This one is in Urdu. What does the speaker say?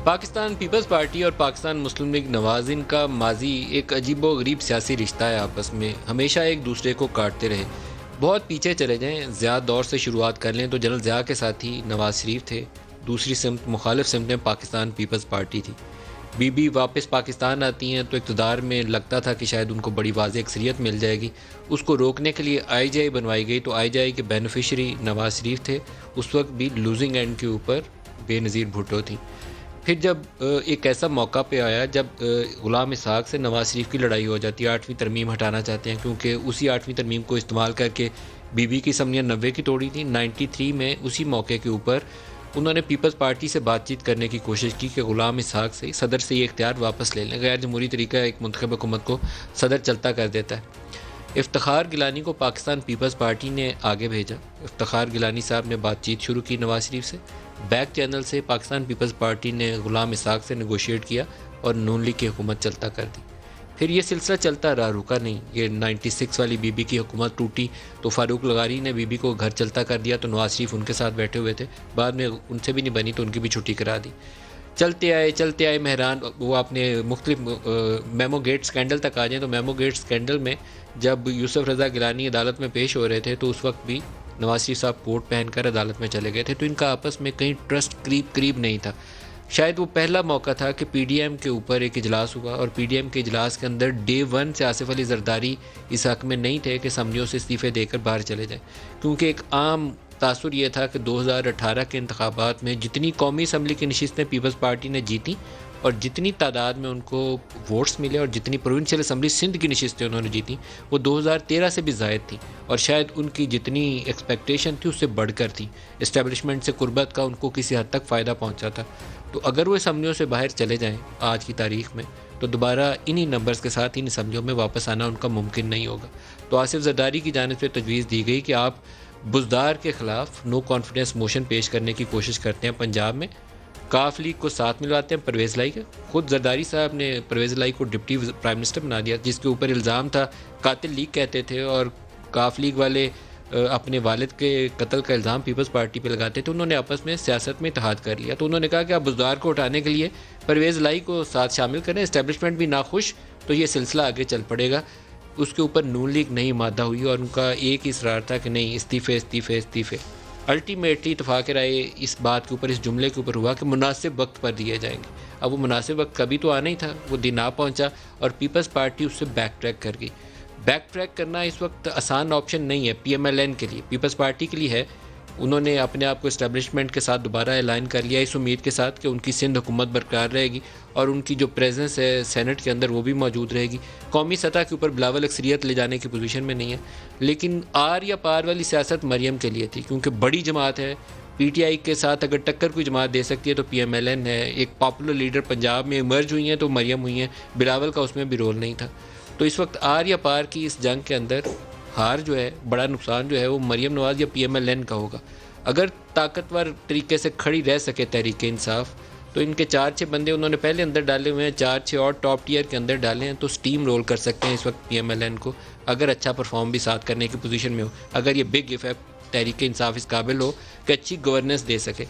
پاکستان پیپلز پارٹی اور پاکستان مسلم لیگ نوازن کا ماضی ایک عجیب و غریب سیاسی رشتہ ہے آپس میں، ہمیشہ ایک دوسرے کو کاٹتے رہے۔ بہت پیچھے چلے جائیں، ضیاء دور سے شروعات کر لیں تو جنرل ضیاء کے ساتھی نواز شریف تھے، دوسری سمت مخالف سمت میں پاکستان پیپلز پارٹی تھی۔ بی بی واپس پاکستان آتی ہیں تو اقتدار میں لگتا تھا کہ شاید ان کو بڑی واضح اکثریت مل جائے گی، اس کو روکنے کے لیے آئی جے آئی بنوائی گئی تو آئی جے آئی کے بینیفیشری نواز شریف تھے، اس وقت بھی لوزنگ اینڈ کے اوپر بے نظیر بھٹو تھیں۔ پھر جب ایک ایسا موقع پہ آیا جب غلام اسحاق سے نواز شریف کی لڑائی ہو جاتی ہے، 8ویں ترمیم ہٹانا چاہتے ہیں کیونکہ اسی 8ویں ترمیم کو استعمال کر کے بی بی کی اسمبلیاں 90 کی توڑی تھیں۔ 93 میں اسی موقع کے اوپر انہوں نے پیپلز پارٹی سے بات چیت کرنے کی کوشش کی کہ غلام اسحاق سے صدر سے یہ اختیار واپس لے لیں، غیر جمہوری طریقہ ایک منتخب حکومت کو صدر چلتا کر دیتا ہے۔ افتخار گیلانی کو پاکستان پیپلز پارٹی نے آگے بھیجا، افتخار گیلانی صاحب نے بات چیت شروع کی نواز شریف سے، بیک چینل سے پاکستان پیپلز پارٹی نے غلام اسحاق سے نیگوشیٹ کیا اور نون لیگ کی حکومت چلتا کر دی۔ پھر یہ سلسلہ چلتا رہا، رکا نہیں۔ یہ 96 والی بی بی کی حکومت ٹوٹی تو فاروق لغاری نے بی بی کو گھر چلتا کر دیا تو نواز شریف ان کے ساتھ بیٹھے ہوئے تھے، بعد میں ان سے بھی نہیں بنی تو ان کی بھی چھٹی کرا دی۔ چلتے آئے مہران، وہ اپنے مختلف میمو گیٹ سکینڈل تک آ جائیں تو میمو گیٹ سکینڈل میں جب یوسف رضا گیلانی عدالت میں پیش ہو رہے تھے تو اس وقت بھی نواز شریف صاحب کوٹ پہن کر عدالت میں چلے گئے تھے، تو ان کا آپس میں کہیں ٹرسٹ قریب نہیں تھا۔ شاید وہ پہلا موقع تھا کہ پی ڈی ایم کے اوپر ایک اجلاس ہوا اور پی ڈی ایم کے اجلاس کے اندر ڈے 1 سے آصف علی زرداری اس حق میں نہیں تھے کہ اسمبلیوں سے استعفے دے کر باہر چلے جائیں، کیونکہ ایک عام تاثر یہ تھا کہ 2018 کے انتخابات میں جتنی قومی اسمبلی کی نشستیں پیپلز پارٹی نے جیتیں اور جتنی تعداد میں ان کو ووٹس ملے اور جتنی پروونشل اسمبلی سندھ کی نشستیں انہوں نے جیتیں وہ 2013 سے بھی زائد تھیں اور شاید ان کی جتنی ایکسپیکٹیشن تھی اس سے بڑھ کر تھی۔ اسٹیبلشمنٹ سے قربت کا ان کو کسی حد تک فائدہ پہنچا تھا، تو اگر وہ اسمبلیوں سے باہر چلے جائیں آج کی تاریخ میں تو دوبارہ انہی نمبرز کے ساتھ ان اسمبلیوں میں واپس آنا ان کا ممکن نہیں ہوگا۔ تو آصف زرداری کی جانب سے تجویز دی گئی کہ آپ بزدار کے خلاف نو کانفیڈنس موشن پیش کرنے کی کوشش کرتے ہیں پنجاب میں، کاف لیگ کو ساتھ ملواتے ہیں پرویز لائی کا۔ خود زرداری صاحب نے پرویز لائی کو ڈپٹی پرائم منسٹر بنا دیا، جس کے اوپر الزام تھا قاتل لیگ کہتے تھے اور کاف لیگ والے اپنے والد کے قتل کا الزام پیپلز پارٹی پہ لگاتے تھے۔ انہوں نے آپس میں سیاست میں اتحاد کر لیا، تو انہوں نے کہا کہ آپ بزدار کو اٹھانے کے لیے پرویز لائی کو ساتھ شامل کریں، اسٹیبلشمنٹ بھی ناخوش تو یہ سلسلہ آگے چل پڑے گا۔ اس کے اوپر نون لیگ نہیں مادہ ہوئی اور ان کا ایک ہی اصرار تھا کہ نہیں، استعفے۔ الٹیمیٹلی اتفاق رائے اس بات کے اوپر، اس جملے کے اوپر ہوا کہ مناسب وقت پر دیے جائیں گے۔ اب وہ مناسب وقت کبھی تو آنا ہی تھا، وہ دن آ پہنچا اور پیپلز پارٹی اس سے بیک ٹریک کر گئی۔ بیک ٹریک کرنا اس وقت آسان آپشن نہیں ہے پی ایم ایل این کے لیے، پیپلز پارٹی کے لیے ہے۔ انہوں نے اپنے آپ کو اسٹیبلشمنٹ کے ساتھ دوبارہ اعلان کر لیا اس امید کے ساتھ کہ ان کی سندھ حکومت برقرار رہے گی اور ان کی جو پریزنس ہے سینٹ کے اندر وہ بھی موجود رہے گی۔ قومی سطح کے اوپر بلاول اکثریت لے جانے کی پوزیشن میں نہیں ہے، لیکن آر یا پار والی سیاست مریم کے لیے تھی، کیونکہ بڑی جماعت ہے۔ پی ٹی آئی کے ساتھ اگر ٹکر کوئی جماعت دے سکتی ہے تو پی ایم ایل این ہے، ایک پاپولر لیڈر پنجاب میں ایمرج ہوئی ہیں تو مریم ہوئی ہیں، بلاول کا اس میں بھی رول نہیں تھا۔ تو اس وقت آر یا پار کی اس جنگ کے اندر ہار جو ہے، بڑا نقصان جو ہے وہ مریم نواز یا پی ایم ایل این کا ہوگا۔ اگر طاقتور طریقے سے کھڑی رہ سکے تحریک انصاف تو ان کے 4-6 بندے انہوں نے پہلے اندر ڈالے ہوئے ہیں، 4-6 اور ٹاپ ٹیئر کے اندر ڈالے ہیں، تو سٹیم رول کر سکتے ہیں اس وقت پی ایم ایل این کو، اگر اچھا پرفارم بھی ساتھ کرنے کی پوزیشن میں ہو، اگر یہ بگ افیکٹ تحریک انصاف اس قابل ہو کہ اچھی گورننس دے سکے۔